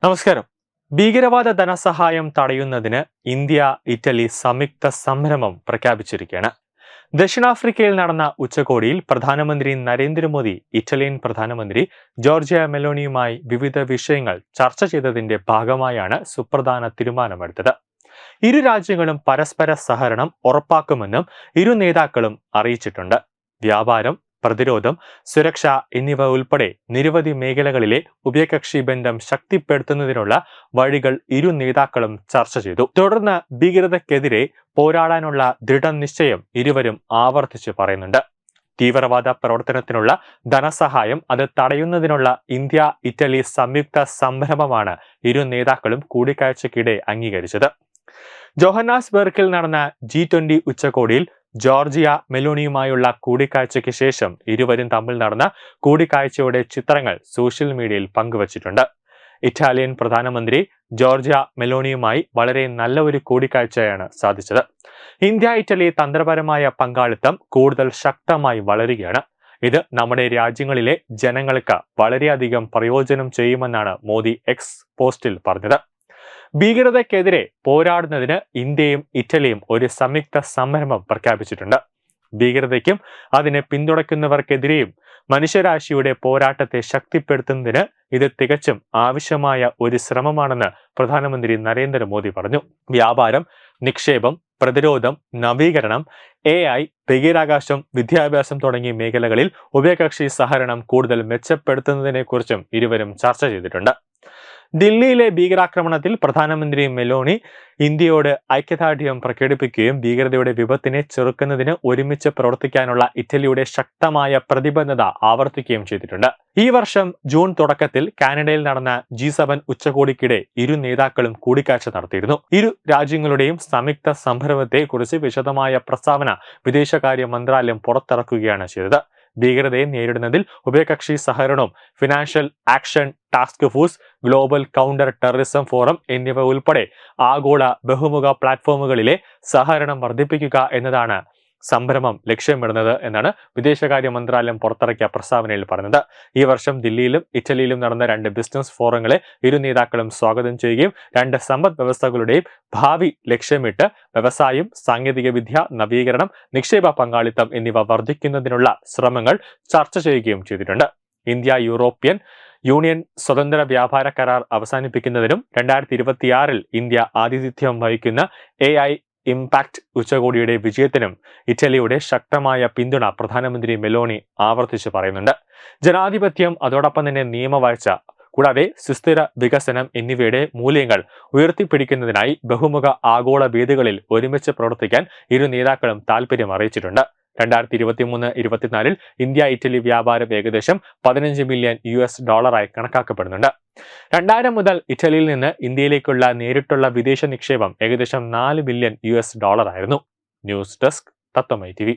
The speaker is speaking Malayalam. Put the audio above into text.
നമസ്കാരം. ഭീകരവാദ ധനസഹായം തടയുന്നതിന് ഇന്ത്യ ഇറ്റലി സംയുക്ത സംരംഭം പ്രഖ്യാപിച്ചിരിക്കുകയാണ്. ദക്ഷിണാഫ്രിക്കയിൽ നടന്ന ഉച്ചകോടിയിൽ പ്രധാനമന്ത്രി നരേന്ദ്രമോദി ഇറ്റാലിയൻ പ്രധാനമന്ത്രി ജോർജിയ മെലോണിയുമായി വിവിധ വിഷയങ്ങൾ ചർച്ച ചെയ്തതിന്റെ ഭാഗമായാണ് സുപ്രധാന തീരുമാനമെടുത്തത്. ഇരു രാജ്യങ്ങളും പരസ്പര സഹകരണം ഉറപ്പാക്കുമെന്നും ഇരു നേതാക്കളും അറിയിച്ചിട്ടുണ്ട്. വ്യാപാരം, പ്രതിരോധം, സുരക്ഷ എന്നിവ ഉൾപ്പെടെ നിരവധി മേഖലകളിലെ ഉഭയകക്ഷി ബന്ധം ശക്തിപ്പെടുത്തുന്നതിനുള്ള വഴികൾ ഇരു നേതാക്കളും ചർച്ച ചെയ്തു. തുടർന്ന് ഭീകരതയ്ക്കെതിരെ പോരാടാനുള്ള ദൃഢനിശ്ചയം ഇരുവരും ആവർത്തിച്ച് പറയുന്നുണ്ട്. തീവ്രവാദ പ്രവർത്തനത്തിനുള്ള ധനസഹായം അത് തടയുന്നതിനുള്ള ഇന്ത്യ ഇറ്റലി സംയുക്ത സംരംഭമാണ് ഇരു നേതാക്കളും കൂടിക്കാഴ്ചയ്ക്കിടെ അംഗീകരിച്ചത്. ജോഹന്നാസ്ബർഗിൽ നടന്ന G20 ഉച്ചകോടിയിൽ ജോർജിയ മെലോണിയുമായുള്ള കൂടിക്കാഴ്ചയ്ക്ക് ശേഷം ഇരുവരും തമ്മിൽ നടന്ന കൂടിക്കാഴ്ചയുടെ ചിത്രങ്ങൾ സോഷ്യൽ മീഡിയയിൽ പങ്കുവച്ചിട്ടുണ്ട്. ഇറ്റാലിയൻ പ്രധാനമന്ത്രി ജോർജിയ മെലോണിയുമായി വളരെ നല്ല ഒരു കൂടിക്കാഴ്ചയാണ് സാധിച്ചത്. ഇന്ത്യ ഇറ്റലി തന്ത്രപരമായ പങ്കാളിത്തം കൂടുതൽ ശക്തമായി വളരുകയാണ്. ഇത് നമ്മുടെ രാജ്യങ്ങളിലെ ജനങ്ങൾക്ക് വളരെയധികം പ്രയോജനം ചെയ്യുമെന്നാണ് മോദി എക്സ് പോസ്റ്റിൽ പറഞ്ഞത്. ഭീകരതയ്ക്കെതിരെ പോരാടുന്നതിന് ഇന്ത്യയും ഇറ്റലിയും ഒരു സംയുക്ത സംരംഭം പ്രഖ്യാപിച്ചിട്ടുണ്ട്. ഭീകരതയ്ക്കും അതിനെ പിന്തുണയ്ക്കുന്നവർക്കെതിരെയും മനുഷ്യരാശിയുടെ പോരാട്ടത്തെ ശക്തിപ്പെടുത്തുന്നതിന് ഇത് തികച്ചും ആവശ്യമായ ഒരു ശ്രമമാണെന്ന് പ്രധാനമന്ത്രി നരേന്ദ്രമോദി പറഞ്ഞു. വ്യാപാരം, നിക്ഷേപം, പ്രതിരോധം, നവീകരണം, AI, ബഹിരാകാശം, വിദ്യാഭ്യാസം തുടങ്ങിയ മേഖലകളിൽ ഉഭയകക്ഷി സഹകരണം കൂടുതൽ മെച്ചപ്പെടുത്തുന്നതിനെക്കുറിച്ചും ഇരുവരും ചർച്ച ചെയ്തിട്ടുണ്ട്. ദില്ലിയിലെ ഭീകരാക്രമണത്തിൽ പ്രധാനമന്ത്രി മെലോണി ഇന്ത്യയോട് ഐക്യദാർഢ്യം പ്രകടിപ്പിക്കുകയും ഭീകരതയുടെ വിപത്തിനെ ചെറുക്കുന്നതിന് ഒരുമിച്ച് പ്രവർത്തിക്കാനുള്ള ഇറ്റലിയുടെ ശക്തമായ പ്രതിബദ്ധത ആവർത്തിക്കുകയും ചെയ്തിട്ടുണ്ട്. ഈ വർഷം ജൂൺ തുടക്കത്തിൽ കാനഡയിൽ നടന്ന G7 ഉച്ചകോടിക്കിടെ ഇരു നേതാക്കളും കൂടിക്കാഴ്ച നടത്തിയിരുന്നു. ഇരു രാജ്യങ്ങളുടെയും സംയുക്ത സംരംഭത്തെ കുറിച്ച് വിശദമായ പ്രസ്താവന വിദേശകാര്യ മന്ത്രാലയം പുറത്തിറക്കുകയാണ് ചെയ്തത്. ഭീകരതയെ നേരിടുന്നതിൽ ഉഭയകക്ഷി സഹകരണവും financial action task force, global counter terrorism forum എന്നിവ ഉൾപ്പെടെ ആഗോള ബഹുമുഖ പ്ലാറ്റ്ഫോമുകളിലെ സഹകരണം വർദ്ധിപ്പിക്കുക എന്നതാണ് സംരംഭം ലക്ഷ്യമിടുന്നത് എന്നാണ് വിദേശകാര്യ മന്ത്രാലയം പുറത്തിറക്കിയ പ്രസ്താവനയിൽ പറഞ്ഞത്. ഈ വർഷം ദില്ലിയിലും ഇറ്റലിയിലും നടന്ന 2 ബിസിനസ് ഫോറങ്ങളെ ഇരു നേതാക്കളും സ്വാഗതം ചെയ്യുകയും 2 സമ്പദ് വ്യവസ്ഥകളുടെയും ഭാവി ലക്ഷ്യമിട്ട് വ്യവസായം, സാങ്കേതികവിദ്യ, നവീകരണം, നിക്ഷേപ പങ്കാളിത്തം എന്നിവ വർദ്ധിക്കുന്നതിനുള്ള ശ്രമങ്ങൾ ചർച്ച ചെയ്യുകയും ചെയ്തിട്ടുണ്ട്. ഇന്ത്യ യൂറോപ്യൻ യൂണിയൻ സ്വതന്ത്ര വ്യാപാര കരാർ അവസാനിപ്പിക്കുന്നതിനും 2026 ഇന്ത്യ ആതിഥ്യം വഹിക്കുന്ന AI ഇംപാക്ട് ഉച്ചകോടിയുടെ വിജയത്തിനും ഇറ്റലിയുടെ ശക്തമായ പിന്തുണ പ്രധാനമന്ത്രി മെലോണി ആവർത്തിച്ച് പറയുന്നുണ്ട്. ജനാധിപത്യം, അതോടൊപ്പം തന്നെ നിയമവാഴ്ച കൂടാതെ സുസ്ഥിര വികസനം എന്നിവയുടെ മൂല്യങ്ങൾ ഉയർത്തിപ്പിടിക്കുന്നതിനായി ബഹുമുഖ ആഗോള വേദികളിൽ ഒരുമിച്ച് പ്രവർത്തിക്കാൻ ഇരു നേതാക്കളും താൽപര്യം അറിയിച്ചിട്ടുണ്ട്. 2023-24 ഇന്ത്യ ഇറ്റലി വ്യാപാരം ഏകദേശം $15 മില്യൺ കണക്കാക്കപ്പെടുന്നുണ്ട്. 2000 മുതൽ ഇറ്റലിയിൽ നിന്ന് ഇന്ത്യയിലേക്കുള്ള നേരിട്ടുള്ള വിദേശ നിക്ഷേപം ഏകദേശം $4 ബില്യൺ ആയിരുന്നു. ന്യൂസ് ഡെസ്ക് തത്വമൈ TV.